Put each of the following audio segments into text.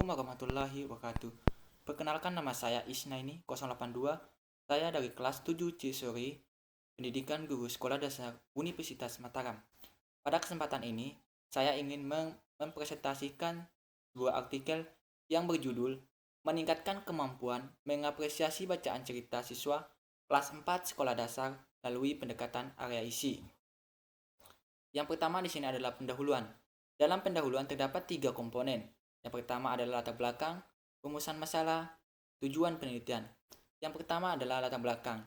Assalamualaikum warahmatullahi wabarakatuh. Perkenalkan, nama saya Isnaini 082. Saya dari kelas 7 Cisuri, Pendidikan Guru Sekolah Dasar Universitas Mataram. Pada kesempatan ini, saya ingin mempresentasikan sebuah artikel yang berjudul Meningkatkan Kemampuan Mengapresiasi Bacaan Cerita Siswa Kelas 4 Sekolah Dasar Melalui Pendekatan Area Isi. Yang pertama di sini adalah pendahuluan. Dalam pendahuluan terdapat 3 komponen. Yang pertama adalah latar belakang, rumusan masalah, tujuan penelitian. Yang pertama adalah latar belakang.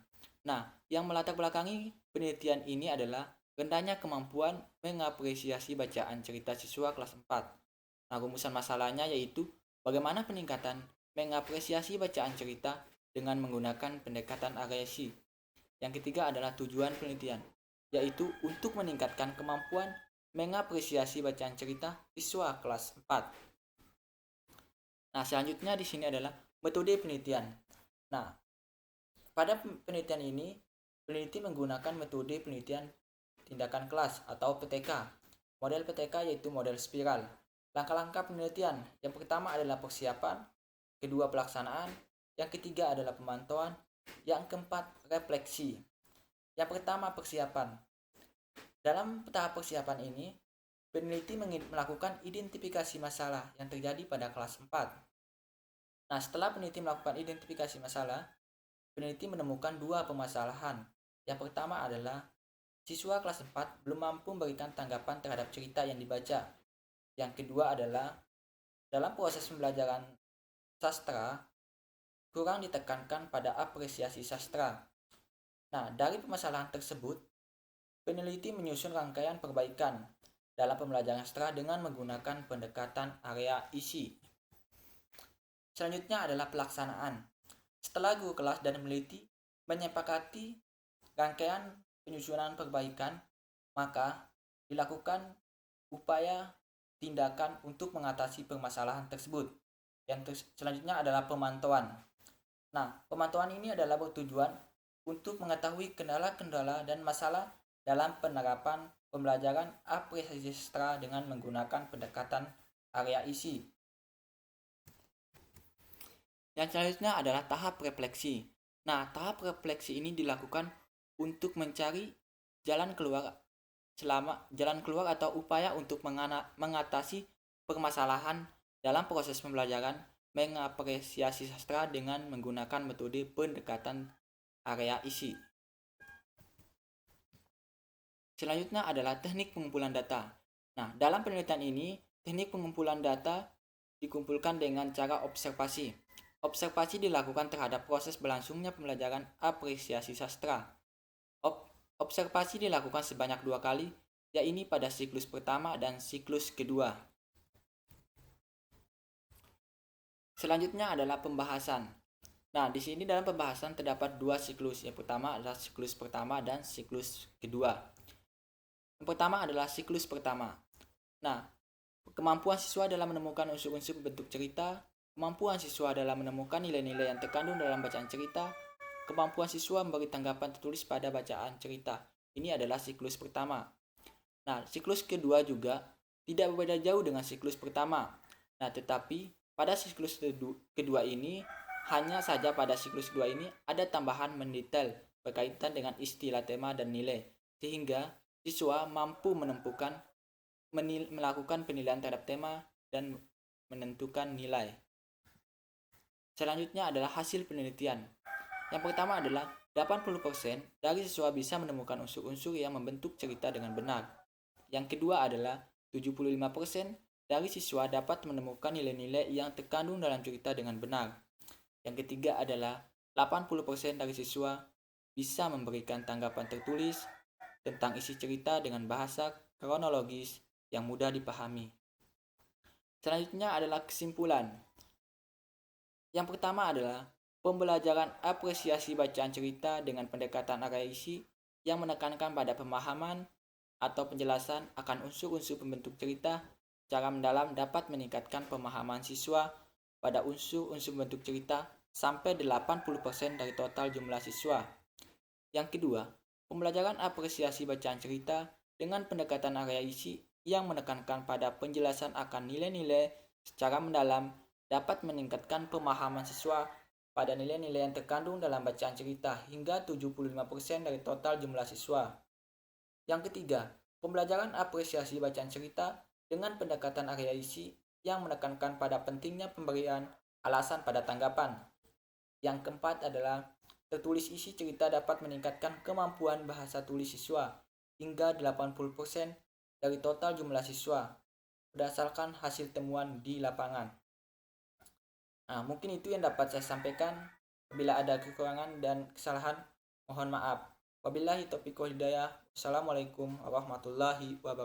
Nah, yang melatar belakangi penelitian ini adalah rendahnya kemampuan mengapresiasi bacaan cerita siswa kelas 4. Nah, rumusan masalahnya yaitu bagaimana peningkatan mengapresiasi bacaan cerita dengan menggunakan pendekatan agresi. Yang ketiga adalah tujuan penelitian, yaitu untuk meningkatkan kemampuan mengapresiasi bacaan cerita siswa kelas 4. Nah, selanjutnya di sini adalah metode penelitian. Nah, pada penelitian ini, peneliti menggunakan metode penelitian tindakan kelas atau PTK. Model PTK yaitu model spiral. Langkah-langkah penelitian, yang pertama adalah persiapan, kedua pelaksanaan, yang ketiga adalah pemantauan, yang keempat refleksi. Yang pertama persiapan. Dalam tahap persiapan ini, peneliti melakukan identifikasi masalah yang terjadi pada kelas 4. Nah, setelah peneliti melakukan identifikasi masalah, peneliti menemukan 2 permasalahan. Yang pertama adalah siswa kelas 4 belum mampu memberikan tanggapan terhadap cerita yang dibaca. Yang kedua adalah dalam proses pembelajaran sastra kurang ditekankan pada apresiasi sastra. Nah, dari permasalahan tersebut, peneliti menyusun rangkaian perbaikan dalam pembelajaran sastra dengan menggunakan pendekatan area isi. Selanjutnya adalah pelaksanaan. Setelah guru kelas dan peneliti menyepakati rangkaian penyusunan perbaikan, maka dilakukan upaya tindakan untuk mengatasi permasalahan tersebut. Yang selanjutnya adalah pemantauan. Nah, pemantauan ini adalah bertujuan untuk mengetahui kendala-kendala dan masalah dalam penerapan pembelajaran apresiasi sastra dengan menggunakan pendekatan area isi. Yang selanjutnya adalah tahap refleksi. Nah, tahap refleksi ini dilakukan untuk mencari jalan keluar atau upaya untuk mengatasi permasalahan dalam proses pembelajaran mengapresiasi sastra dengan menggunakan metode pendekatan area isi. Selanjutnya adalah teknik pengumpulan data. Nah, dalam penelitian ini, teknik pengumpulan data dikumpulkan dengan cara observasi. Observasi dilakukan terhadap proses berlangsungnya pembelajaran apresiasi sastra. Observasi dilakukan sebanyak 2 kali, yaitu pada siklus pertama dan siklus kedua. Selanjutnya adalah pembahasan. Nah, di sini dalam pembahasan terdapat 2 siklus. Yang pertama adalah siklus pertama dan siklus kedua. Yang pertama adalah siklus pertama. Nah, kemampuan siswa dalam menemukan unsur-unsur bentuk cerita, kemampuan siswa dalam menemukan nilai-nilai yang terkandung dalam bacaan cerita, kemampuan siswa memberi tanggapan tertulis pada bacaan cerita. Ini adalah siklus pertama. Nah, siklus kedua juga tidak berbeda jauh dengan siklus pertama. Nah, tetapi pada siklus kedua ini, hanya saja pada siklus kedua ini ada tambahan mendetail berkaitan dengan istilah tema dan nilai, sehingga siswa mampu melakukan penilaian terhadap tema dan menentukan nilai. Selanjutnya adalah hasil penelitian. Yang pertama adalah 80% dari siswa bisa menemukan unsur-unsur yang membentuk cerita dengan benar. Yang kedua adalah 75% dari siswa dapat menemukan nilai-nilai yang terkandung dalam cerita dengan benar. Yang ketiga adalah 80% dari siswa bisa memberikan tanggapan tertulis tentang isi cerita dengan bahasa kronologis yang mudah dipahami. Selanjutnya adalah kesimpulan. Yang pertama adalah pembelajaran apresiasi bacaan cerita dengan pendekatan area isi yang menekankan pada pemahaman atau penjelasan akan unsur-unsur pembentuk cerita secara mendalam dapat meningkatkan pemahaman siswa pada unsur-unsur bentuk cerita sampai 80% dari total jumlah siswa. Yang kedua, pembelajaran apresiasi bacaan cerita dengan pendekatan area isi yang menekankan pada penjelasan akan nilai-nilai secara mendalam dapat meningkatkan pemahaman siswa pada nilai-nilai yang terkandung dalam bacaan cerita hingga 75% dari total jumlah siswa. Yang ketiga, pembelajaran apresiasi bacaan cerita dengan pendekatan area isi yang menekankan pada pentingnya pemberian alasan pada tanggapan. Yang keempat adalah tertulis isi cerita dapat meningkatkan kemampuan bahasa tulis siswa hingga 80% dari total jumlah siswa berdasarkan hasil temuan di lapangan. Nah, mungkin itu yang dapat saya sampaikan. Bila ada kekurangan dan kesalahan, mohon maaf. Wabillahi taufiq wal hidayah. Assalamualaikum warahmatullahi wabarakatuh.